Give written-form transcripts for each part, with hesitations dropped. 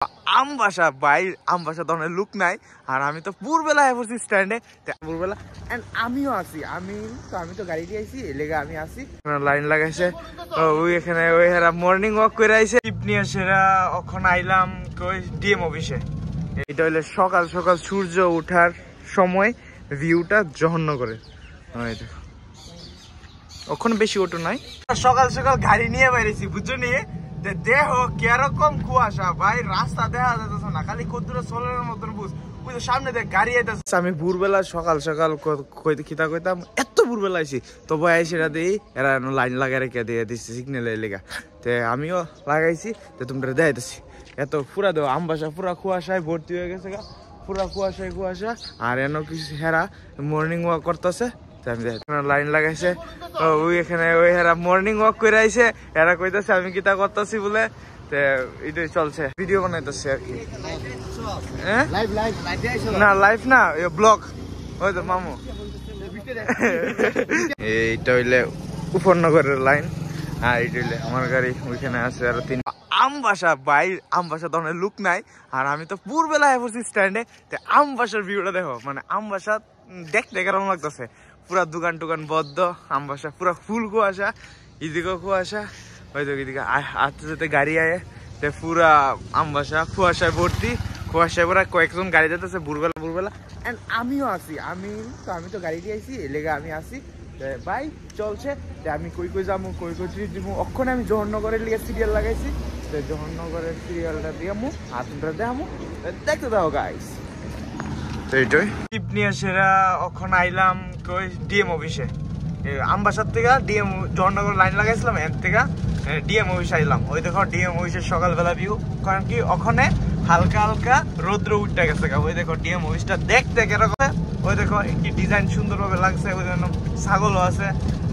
আমবাসা ভাই, আমবাসা ধরনের লুক নাই। আর আমি তো ভোরবেলায় পড়ছি স্ট্যান্ডে, ভোরবেলা আমিও আছি। আমি তো গাড়ি দিয়ে আইছি, এই লেগে আমি আছি। লাইন লাগাইছে ওই এখানে, ওই হেরা মর্নিং ওয়াক করে আইছে। নিয়ে সেরা এখন আইলাম কই ডিএম অফিসে। এটা হইলে সকাল সকাল সূর্য ওঠার সময় ভিউটা জঘন্য করে। ওখানে বেশি অটো নাই, সকাল সকাল গাড়ি নিয়ে বেরিয়েছি বুঝছো নিয়ে। দেহ কিরকম কুয়াশা ভাই, রাস্তা দেখা যাচ্ছে না, খালি কদ্দুরা সোলারের মতন বুঝ। ওই তো সামনে দেখ গাড়ি আইতাছে। আমি ভোরবেলা সকাল সকাল খিতা কইতাম, এত ভোরবেলা আইছি তবু আইসিরা দিই এরা লাইন লাগাই রেখে দিয়ে দিচ্ছে সিগন্যালের লেগা। তে আমিও লাগাইছি, তো তোমরা দেখাইতেছি। এত পুরা দেবো আমবাসা পুরা কুয়াশায় ভর্তি হয়ে গেছে গা, পুরা কুয়াশায় কুয়াশা। আর এনো কিছু হেরা মর্নিং ওয়াক করতেছে, লাইন লাগাইছে ওই এখানে, ওই হেরা মর্নিং ওয়াক করে আইছে। এরা কইতাছে আমি কিতা করতেছি বলে, এটাই চলছে, ভিডিও বানাইতেছে আর কি। না লাইভ না, ব্লগ। ওই তো মামু, এইটা হইলে উপরনগরের লাইন, আর এটা হইলে আমার গাড়ি। ওইখানে আছে আরো 3। আমবাসা ভাই, আমবাসা ধরনের লুক নাই। আর আমি তো ভোরবেলায় পড়ছি স্ট্যান্ডে, আমবাসার ভিউটা দেখো। মানে আমবাসা দেখতে কেমন লাগতেছে, পুরা দোকান টোকান বদ্ধ, আমবাসা পুরা ফুল কুয়াশা, এদিকেও কুয়াশা, হয়তো এদিকে আস্তে যেতে গাড়ি আয়ে, পুরা আমবাসা কুয়াশায় ভর্তি। কুয়াশায় পুরা কয়েকজন গাড়ি যেতেছে ভোরবেলা ভোরবেলা। আমিও আছি। আমি তো গাড়ি দিয়ে আইছি, এই লেগে আমি আছি ভাই। চলছে আমি কই কই যাবো, কই কই ট্রিপ দিব। ওখানে আমি জহরনগরের লিগে সিরিয়াল লাগাইছি, জহরনগরের সিরিয়ালটা দিয়ামু আর তোমরা দেখামু, দেখতে দাও গাইস। এইটাই টিপ নিয়ে সেরা এখন আইলাম কই ডিএম অফিসে। আমবাসার থেকে ডিএম জহরনগর লাইন লাগাইছিলাম, এর থেকে ডিএম অফিসে আইলাম। ওই দেখো ডিএম অফিসের সকালবেলা ভিউ, কারণ কি ওখানে হালকা হালকা রৌদ্র উঠতে গেছে। ওই দেখো ডিএম অফিসটা দেখতে কেরকম, ওই দেখো কি ডিজাইন সুন্দরভাবে লাগছে। ওই জন্য ছাগলও আছে,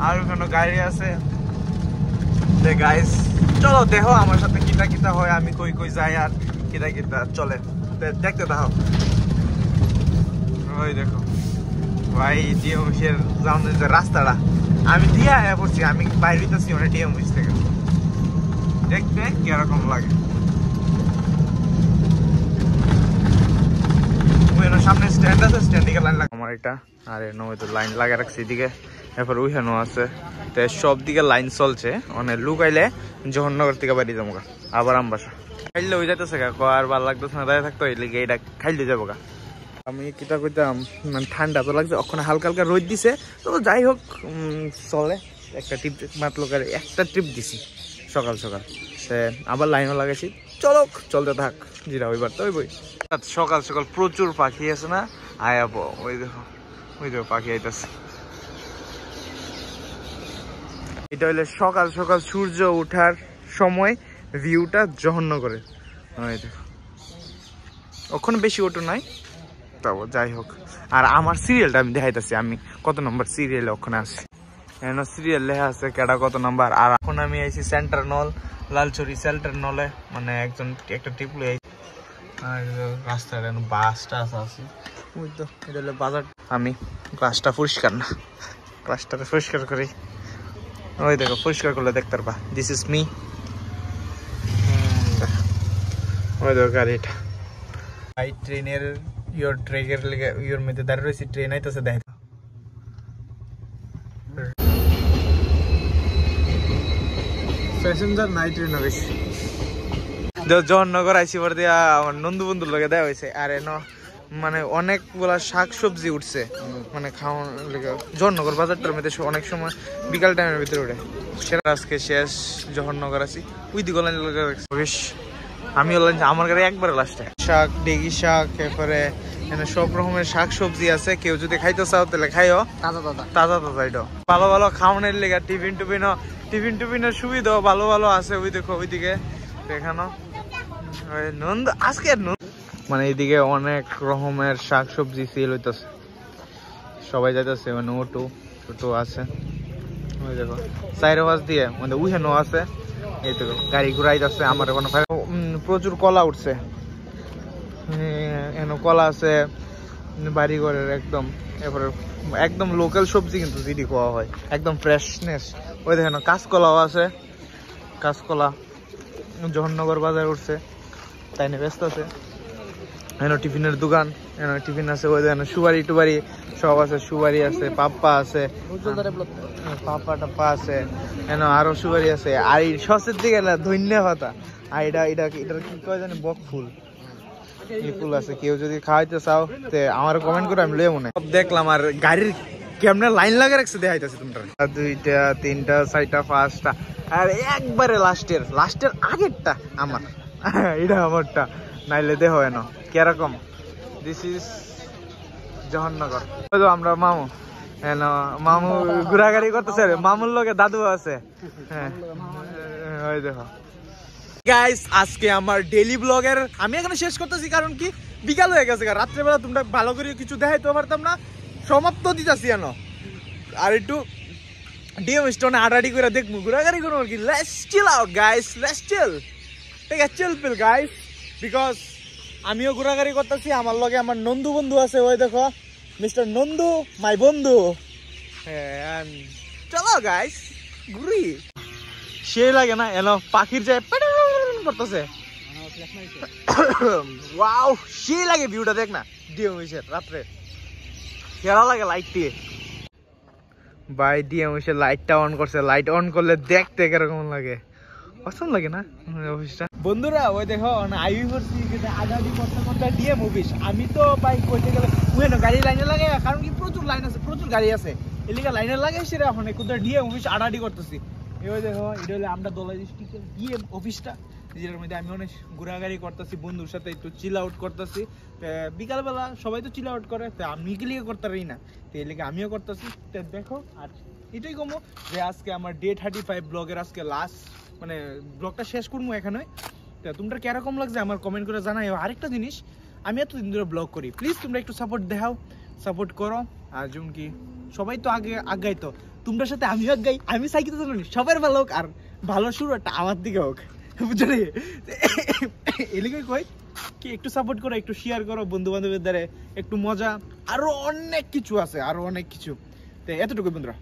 আর ওখানে গাড়ি আছে। গাইস চলো দেখো আমার সাথে কিতা কিতা হয়, আমি কই কই যাই আর কিতা কিতা চলে, দেখতে দেখো। ওই দেখো ভাই ডিএম অফিসের সামনে যে রাস্তাটা, আমি দিয়া পড়ছি, আমি বাইরে দিতেছি অনেক ডিএম অফিস থেকে। দেখতে কিরকম লাগে। সামনে স্ট্যান্ড আছে, স্ট্যান্ড দিকে লাইন লাগে আমার এটা। আর তো লাইন লাগা রাখছি এদিকে, এরপর ওইখানে আছে। তো সব দিকে লাইন চলছে। মানে লুক আইলে জহরনগর থেকে বাড়ি যাবো গা, আবার আমবাসা খাইলে ওই যাইতেছে গা। আর ভালো লাগতেছে না, দাঁড়িয়ে থাকতো, এই লেগে এটা খাইলে যাবো গা। আমি কিতা কইতাম, মানে ঠান্ডা তো লাগছে, ওখানে হালকা হালকা রোদ দিছে। তো যাই হোক চলে, একটা ট্রিপ মাত্র একটা ট্রিপ দিছি সকাল সকাল। আবার লাইনও লাগাইছি, চলো চলতে থাক, যেটা ওইবার তো ওই বই। সকাল সকাল প্রচুর পাখি আছে না, আয়াবো। ওই দেখো পাখি আইতাছে। এটা হইলে সকাল সকাল সূর্য ওঠার সময় ভিউটা জঘন্য করে। ওই দেখো ওখানে বেশি অটো নাই, তাও যাই হোক। আর আমার সিরিয়ালটা আমি দেখাইতেছি, আমি কত নম্বর সিরিয়ালে ওখানে আছি। সিরিয়াল লেখা আছে কেডা কত নাম্বার। আর এখন আমি আইছি সেন্টার নল, লালচুরি সেন্টার নলে, মানে একটা টিপ লই আইছি। আর রাস্তার বাস টাস আছে, ওই তো এটা হলো বাজার। আমি গ্লাসটা পরিষ্কার না, গ্লাসটা পরিষ্কার করি। ওই দেখো পরিষ্কার করলে দেখতে পারবা, দিস ইজ মি। ওই দেখো গাড়িটা ভাই, ট্রেনের ট্রেকের লেগে মধ্যে দাঁড়িয়ে রয়েছি, ট্রেন আইতেছে দেখ। প্যাসেঞ্জার নাই ট্রেনে বেশি। জহরনগর আইসি পর দিয়া আমার নন্দু বন্ধুর লগে দেওয়া হয়েছে। আর মানে অনেকগুলা শাক সবজি উঠছে, মানে খাওয়ার লেগে। জহরনগর বাজারটার মধ্যে অনেক সময় বিকাল টাইমের ভিতরে উঠে। সেটা আজকে শেষ জহরনগর আছি, ওই দিকে বেশ। আমি বললাম আমার গাড়ি একবারে লাস্টে। শাক, ডেগি শাক, এরপরে সব রকমের শাক সবজি আছে। কেউ যদি খাইতে চাও তাহলে খাইও, তাজা তাজা এটা ভালো ভালো খাওয়ানোর লেগে। টিফিনের সুবিধাও ভালো ভালো আছে। ওই দেখো ওইদিকে দেখানো নন্দ আজকে মানে এইদিকে অনেক রকমের শাক সবজি সেল হইতেছে, সবাই যাইতেছে। মানে টোটো আছে, ওই দেখো সাইরাবাস দিয়ে মানে উইহেনও আছে। এই তো গাড়ি ঘুরাই যাচ্ছে। আমার কোনো প্রচুর কলা উঠছে, কলা আছে বাড়ি ঘরের একদম। এরপরে একদম লোকাল সবজি কিন্তু যেটি খাওয়া হয়, একদম ফ্রেশনেস। ওই দেখেন কাঁচকলাও আছে, কাঁচকলা জহরনগর বাজারে উঠছে। তাই না ব্যস্ত আছে। এনো টিফিনের দোকান, এনো টিফিন আছে, ওই দেখেন সুবারি টুবারি সব আছে, সুবারি আছে, পাপ্পা আছে, পাপ্পা টাপ্পা আছে, এনো আরো সুবারি আছে। আর এই সসের দিকে ধন্যবাদ। আর এটার কি কয় জানি বক ফুল, এই ফুল আছে। কেউ যদি খাওয়াইতে চাও তে আমার কমেন্ট করে আমি লয়ে মনে দেখলাম। আর গাড়ির কেমনে লাইন লাগা রাখছে দেখাইতেছে তোমরা, 2টা 3টা 4টা 5টা, আর একবারে লাস্টের আগেরটা আমার, এটা আমারটা। নাইলে দেহ এনো কিরকম। This is Jaharnagar. আমরা মামু এনো, মামু ঘোরাঘুরি করতেছে, মামুর লগে দাদু আছে। হ্যাঁ ওই দেখো গাইস, আজকে আমার ডেইলি ব্লগের আমি এখানে শেষ করতেছি, কারণ কি বিকাল হয়ে গেছে। রাত্রেবেলা তোমরা ভালো করে কিছু দেখাইতে পারতাম না, সমাপ্ত দিতেছি এনো। আর একটু ডিএম স্টোনে আডাডি করে দেখবো, ঘোরাঘুরি করবো আর কি। Let's chill out guys, let's chill, ঠিক আছে, চিল পিল গাইস। বিকজ আমিও ঘোরাঘুরি করতেছি, আমার লগে আমার নন্দু বন্ধু আছে, ওই দেখো মিস্টার নন্দু মাই বন্ধু। হ্যাঁ চলো গাইস ঘুরি। সেই লাগে না এনো, পাখির যায় করতেছে, ওয়াও সেই লাগে ভিউটা, দেখ না ডিএম হইছে রাত্রে, খেলা লাগে লাইট দিয়ে। ভাই ডিএম হইছে লাইটটা অন করছে, লাইট অন করলে দেখতে কিরকম লাগে, পছন্দ লাগে না অফিসটা। বন্ধুরা ওই দেখো আইবি করছি আগাডি করতে করতে ডিএম অফিস। আমি তো বাইক কইতে গেলে ওই না গাড়ি লাইনে লাগে, কারণ কি প্রচুর লাইন আছে, প্রচুর গাড়ি আছে, এলিকা লাইনে লাগে সেটা। এখন কোথাও ডিএম অফিস আডাডি করতেছি। এই দেখো এটা হলো আমরা দলা ডিস্ট্রিক্টের ডিএম অফিসটা, যেটার মধ্যে আমি অনেক ঘোরাঘুরি করতেছি, বন্ধুর সাথে একটু চিল আউট করতেছি। বিকালবেলা সবাই তো চিল আউট করে, তো আমি কি লিগে করতে পারি না, তো এই লিগে আমিও করতেছি। তো দেখো, আর এটাই কমো যে আজকে আমার ডে 35 ব্লগের আজকে লাস্ট, মানে ব্লগটা শেষ করবো এখানে। তো তোমরা কিরকম লাগছে আমার কমেন্ট করে জানাই। আরেকটা জিনিস, আমি এতদিন ধরে ব্লগ করি, প্লিজ তোমরা একটু সাপোর্ট দেখাও, সাপোর্ট করো। আর যেমন কি সবাই তো আগাই, তো তোমরা সাথে আমিও আগাই, আমি চাই কিন্তু সবার ভালো হোক, আর ভালো শুরু একটা আমার দিকে হোক, বুঝলি? এলিগে কই কি একটু সাপোর্ট করো, একটু শেয়ার করো বন্ধু বান্ধবের দ্বারা, একটু মজা, আরো অনেক কিছু আছে, আরো অনেক কিছু। তো এতটুকু বন্ধুরা।